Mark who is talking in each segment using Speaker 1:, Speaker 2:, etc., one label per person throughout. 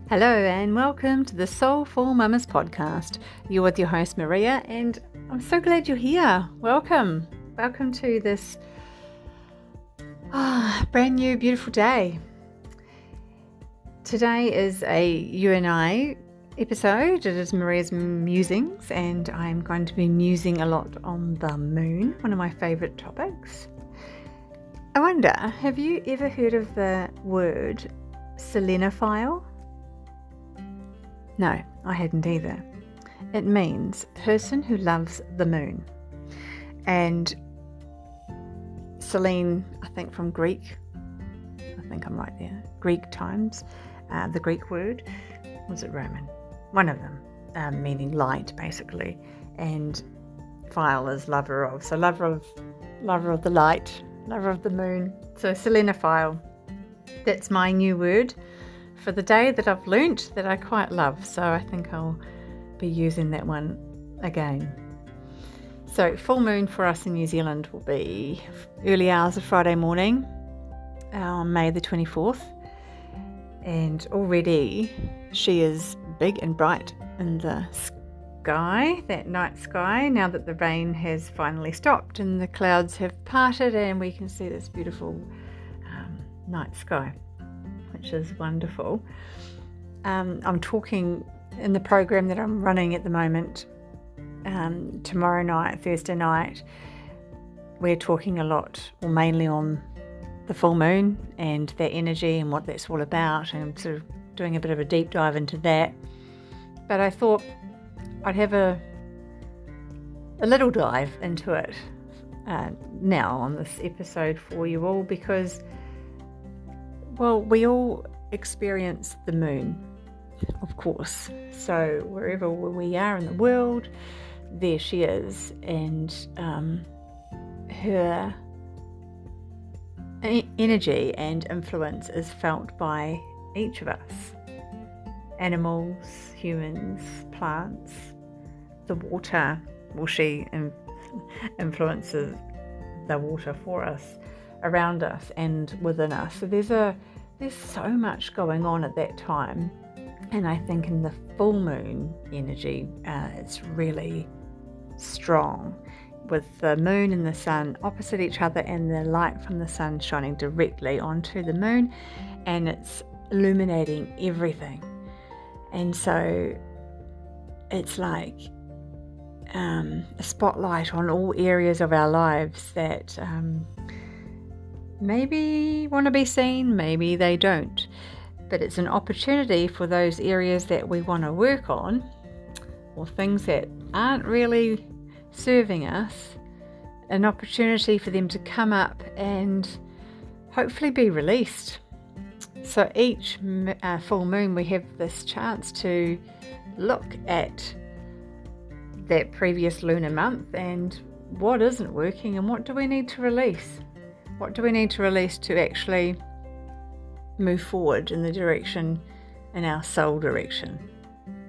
Speaker 1: Hello and welcome to the Soulful Mamas podcast. You're with your host Maria and I'm so glad you're here. Welcome to this brand new beautiful day. Today is a you and I episode. It is Maria's Musings and I'm going to be musing a lot on the moon, one of my favourite topics. I wonder, have you ever heard of the word selenophile? No, I hadn't either. It means person who loves the moon. And Selene, I think from Greek, I think I'm right there, Greek times, the Greek word, was it Roman? One of them, meaning light basically, and phile is lover of. So lover of the light, lover of the moon. So selenophile, that's my new word for the day that I've learnt that I quite love, so I think I'll be using that one again. So full moon for us in New Zealand will be early hours of Friday morning on May the 24th, and already she is big and bright in the sky, that night sky, now that the rain has finally stopped and the clouds have parted and we can see this beautiful night sky, which is wonderful. I'm talking in the program that I'm running at the moment, tomorrow night, Thursday night, we're talking a lot, or mainly on the full moon and that energy and what that's all about, and I'm sort of doing a bit of a deep dive into that. But I thought I'd have a little dive into it now on this episode for you all, because well, we all experience the moon, of course. So wherever we are in the world, there she is, and her energy and influence is felt by each of us. Animals, humans, plants, the water. Well, she influences the water for us, around us and within us. So there's so much going on at that time, and I think in the full moon energy it's really strong, with the moon and the sun opposite each other and the light from the sun shining directly onto the moon, and it's illuminating everything. And so it's like a spotlight on all areas of our lives that maybe want to be seen, maybe they don't. But it's an opportunity for those areas that we want to work on, or things that aren't really serving us, an opportunity for them to come up and hopefully be released. So each full moon we have this chance to look at that previous lunar month and what isn't working and what do we need to release. What do we need to release to actually move forward in the direction, in our soul direction,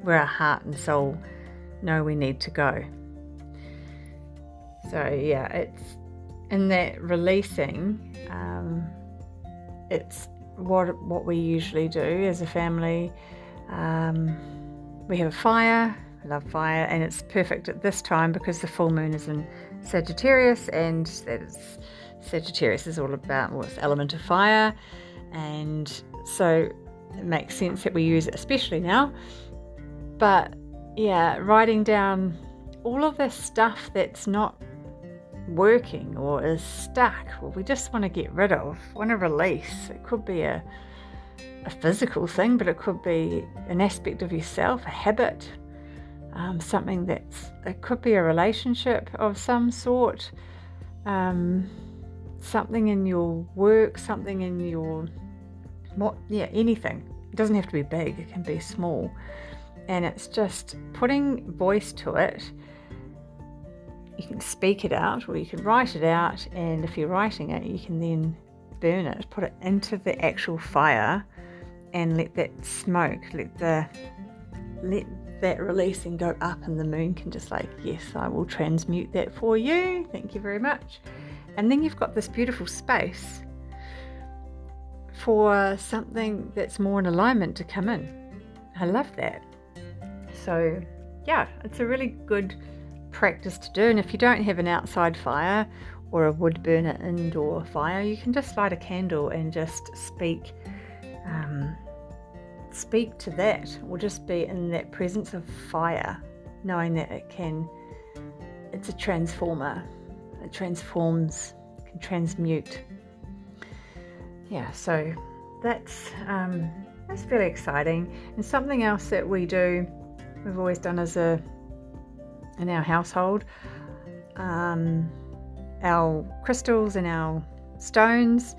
Speaker 1: where our heart and soul know we need to go? So yeah, it's in that releasing, it's what we usually do as a family. We have a fire. I love fire, and it's perfect at this time because the full moon is in Sagittarius, and Sagittarius is all about what's element of fire, and so it makes sense that we use it, especially now. But yeah, writing down all of this stuff that's not working or is stuck, or we just want to get rid of, want to release. It could be a physical thing, but it could be an aspect of yourself, a habit, something it could be a relationship of some sort, something in your work, something in your anything. It doesn't have to be big, it can be small, and it's just putting voice to it. You can speak it out or you can write it out, and if you're writing it you can then burn it, put it into the actual fire and let that smoke, let that releasing go up, and the moon can just like, yes, I will transmute that for you, thank you very much. And then you've got this beautiful space for something that's more in alignment to come in. I love that. So yeah, it's a really good practice to do. And if you don't have an outside fire or a wood burner indoor fire, you can just light a candle and just speak to that, or just be in that presence of fire, knowing that it's a transformer. It transforms, can transmute. Yeah, so that's really exciting. And something else that we've always done in our household, our crystals and our stones,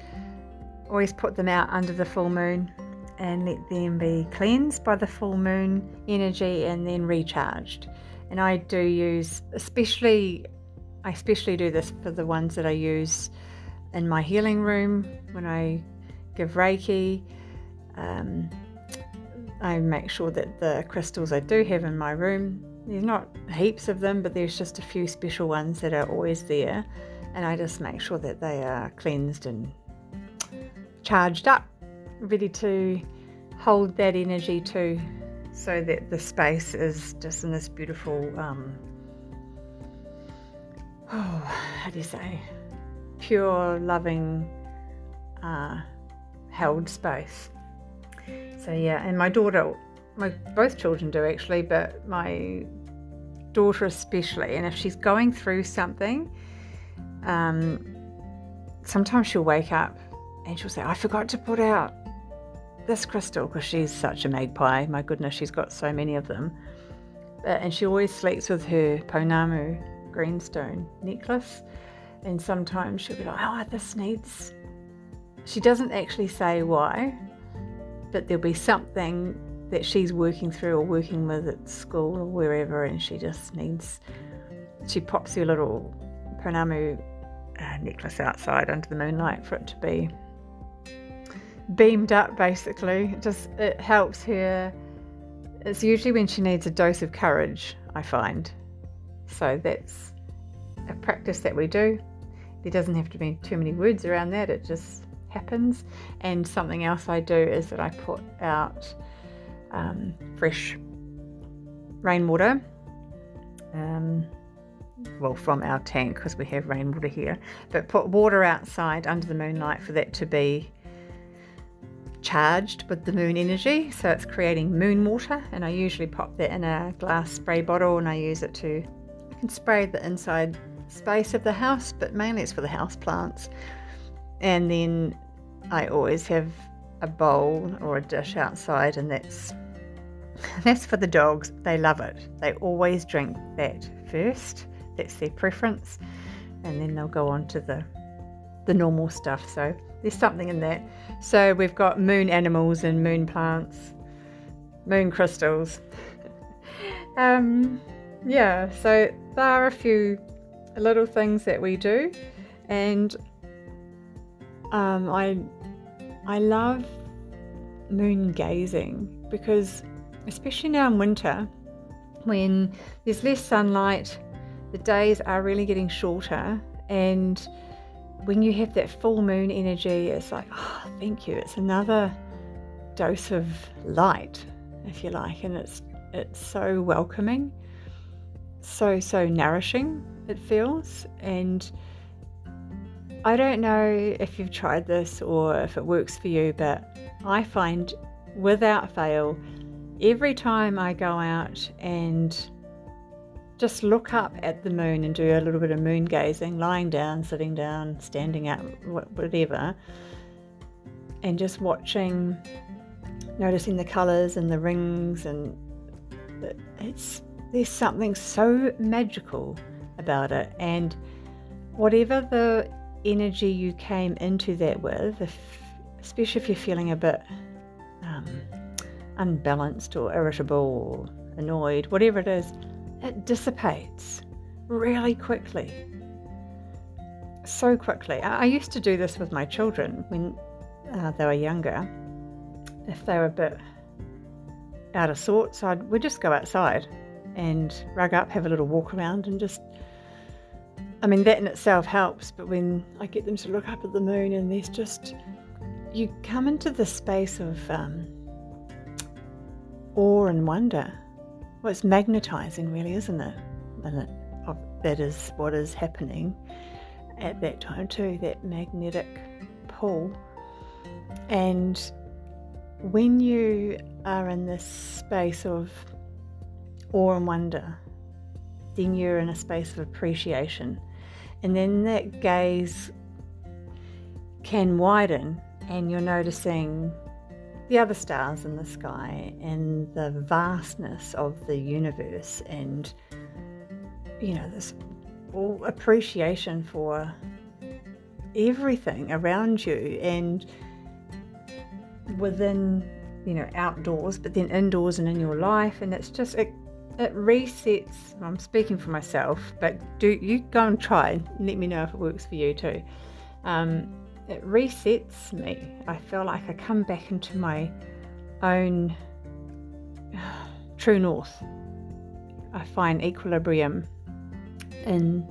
Speaker 1: always put them out under the full moon and let them be cleansed by the full moon energy and then recharged. And I especially do this for the ones that I use in my healing room when I give Reiki. I make sure that the crystals I do have in my room, there's not heaps of them, but there's just a few special ones that are always there, and I just make sure that they are cleansed and charged up, ready to hold that energy too, so that the space is just in this beautiful how do you say, pure, loving, held space. So yeah, and both children do actually, but my daughter especially, and if she's going through something, sometimes she'll wake up and she'll say, I forgot to put out this crystal, because she's such a magpie. My goodness, she's got so many of them. And she always sleeps with her Pounamu greenstone necklace, and sometimes she'll be like, oh, this needs... She doesn't actually say why, but there'll be something that she's working through or working with at school or wherever, and she just needs... She pops her little Pounamu necklace outside under the moonlight for it to be beamed up, basically. It helps her. It's usually when she needs a dose of courage, I find. So that's a practice that we do. There doesn't have to be too many words around that, it just happens. And something else I do is that I put out fresh rainwater, from our tank, because we have rainwater here, but put water outside under the moonlight for that to be charged with the moon energy, so it's creating moon water. And I usually pop that in a glass spray bottle, and I use it I can spray the inside space of the house, but mainly it's for the house plants. And then I always have a bowl or a dish outside, and that's for the dogs. They love it. They always drink that first. That's their preference, and then they'll go on to the normal stuff. So there's something in that. So we've got moon animals and moon plants, moon crystals. Yeah, so there are a few little things that we do, and I love moon gazing, because especially now in winter, when there's less sunlight, the days are really getting shorter, and when you have that full moon energy, it's like, oh, thank you, it's another dose of light, if you like, and it's so welcoming, so nourishing it feels. And I don't know if you've tried this or if it works for you, but I find without fail, every time I go out and just look up at the moon and do a little bit of moon gazing, lying down, sitting down, standing up, whatever, and just watching, noticing the colours and the rings, and there's something so magical about it. And whatever the energy you came into that with, especially if you're feeling a bit unbalanced or irritable or annoyed, whatever it is, it dissipates really quickly, so quickly. I used to do this with my children when they were younger. If they were a bit out of sorts, we'd just go outside and rug up, have a little walk around, and that in itself helps. But when I get them to look up at the moon, and there's just, you come into the space of awe and wonder. Well, it's magnetizing, really, isn't it? That is what is happening at that time too, that magnetic pull. And when you are in this space of awe and wonder, then you're in a space of appreciation, and then that gaze can widen, and you're noticing the other stars in the sky and the vastness of the universe, and this appreciation for everything around you and within, outdoors, but then indoors and in your life. And it's just, it resets. I'm speaking for myself, but do you go and try and let me know if it works for you too. It resets me. I feel like I come back into my own true north. I find equilibrium in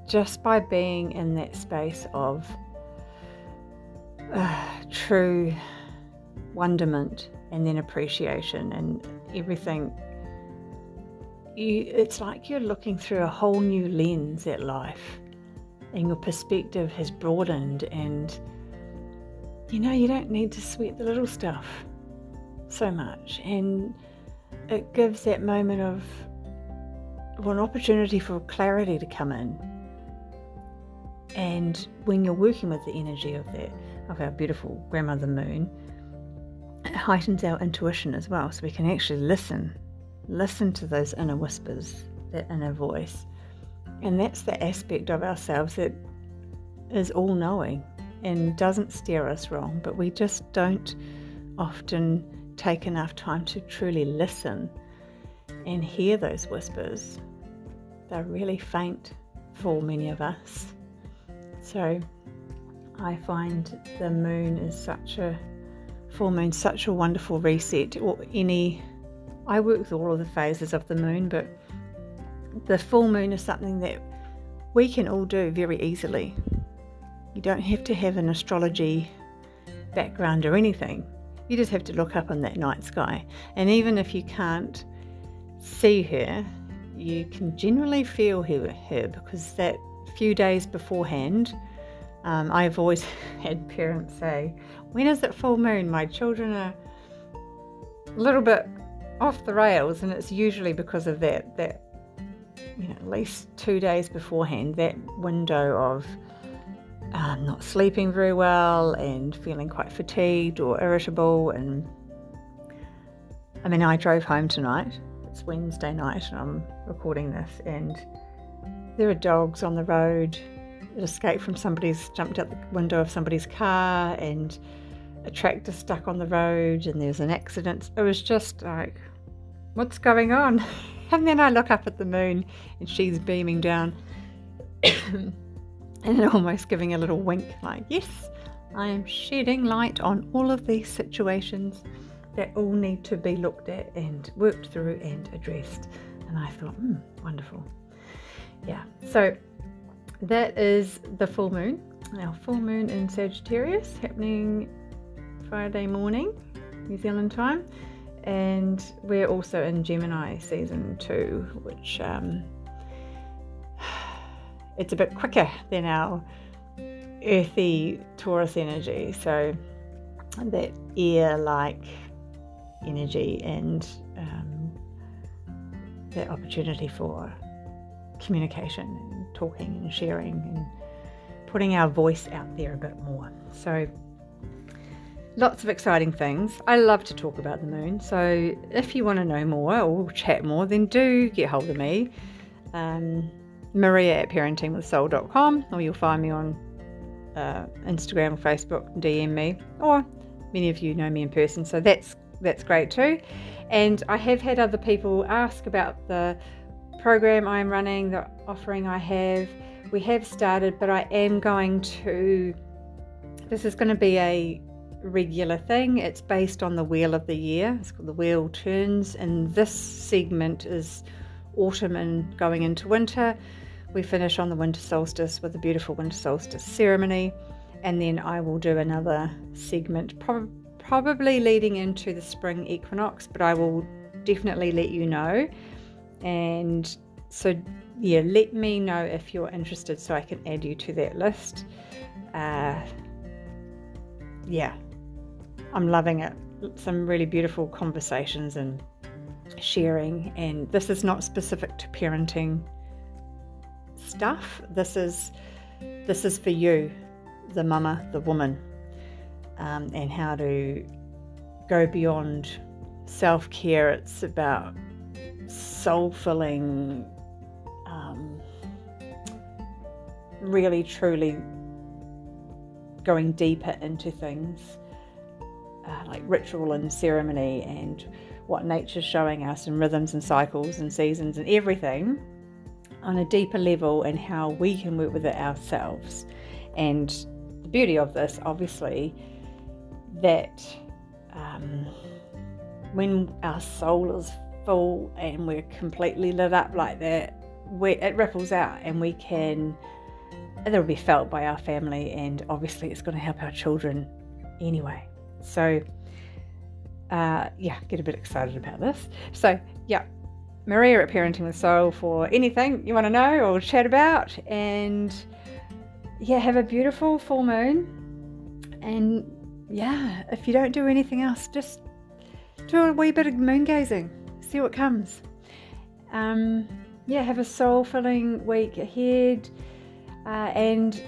Speaker 1: just by being in that space of true wonderment and then appreciation and everything. It's like you're looking through a whole new lens at life, and your perspective has broadened, and you don't need to sweat the little stuff so much, and it gives that moment of an opportunity for clarity to come in. And when you're working with the energy of our beautiful grandmother moon, it heightens our intuition as well, so we can actually listen to those inner whispers, that inner voice. And that's the aspect of ourselves that is all-knowing and doesn't steer us wrong, but we just don't often take enough time to truly listen and hear those whispers. They're really faint for many of us. So I find the moon is full moon, such a wonderful reset. I work with all of the phases of the moon, but the full moon is something that we can all do very easily. You don't have to have an astrology background or anything. You just have to look up in that night sky. And even if you can't see her, you can generally feel her because that few days beforehand, I've always had parents say, when is it full moon? My children are a little bit off the rails, and it's usually because of that at least 2 days beforehand, that window of not sleeping very well and feeling quite fatigued or irritable. And I drove home tonight. It's Wednesday night and I'm recording this, and there are dogs on the road that escaped from jumped out the window of somebody's car, and a tractor stuck on the road, and there's an accident. It was just like, what's going on? And then I look up at the moon and she's beaming down and almost giving a little wink, like, yes, I am shedding light on all of these situations that all need to be looked at and worked through and addressed. And I thought, wonderful. Yeah, so that is the full moon. Our full moon in Sagittarius, happening Friday morning, New Zealand time. And we're also in Gemini season 2, which it's a bit quicker than our earthy Taurus energy. So that air-like energy and that opportunity for communication and talking and sharing and putting our voice out there a bit more. So lots of exciting things. I love to talk about the moon, so if you want to know more or chat more, then do get hold of me, maria@parentingwithsoul.com, or you'll find me on Instagram or Facebook, DM me, or many of you know me in person, so that's great too. And I have had other people ask about the program I'm running, the offering I have. We have started, but I am this is going to be a regular thing. It's based on the wheel of the year. It's called the Wheel Turns, and this segment is autumn and going into winter. We finish on the winter solstice with a beautiful winter solstice ceremony, and then I will do another segment, probably leading into the spring equinox, but I will definitely let you know. And so yeah, let me know if you're interested so I can add you to that list. Yeah, I'm loving it. Some really beautiful conversations and sharing, and this is not specific to parenting stuff. This is for you, the mama, the woman, and how to go beyond self-care. It's about soul-filling, really truly going deeper into things, like ritual and ceremony and what nature's showing us, and rhythms and cycles and seasons and everything on a deeper level, and how we can work with it ourselves. And the beauty of this, obviously, that when our soul is full and we're completely lit up like that, it ripples out, and it'll be felt by our family, and obviously it's going to help our children anyway. So get a bit excited about this. So yeah, Maria at Parenting with Soul for anything you want to know or chat about. And yeah, have a beautiful full moon. And yeah, if you don't do anything else, just do a wee bit of moon gazing, see what comes. Have a soul-filling week ahead. And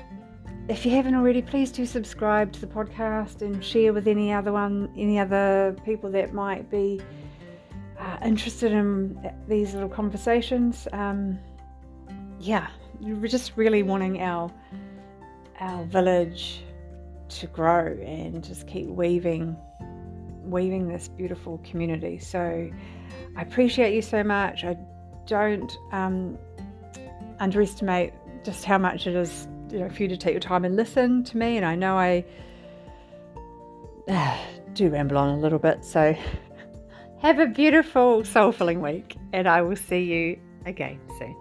Speaker 1: if you haven't already, please do subscribe to the podcast and share with any other people that might be interested in these little conversations. We're just really wanting our village to grow and just keep weaving this beautiful community. So I appreciate you so much. I don't underestimate just how much it is, for you to take your time and listen to me. And I know I do ramble on a little bit. So have a beautiful, soul-filling week, and I will see you again soon.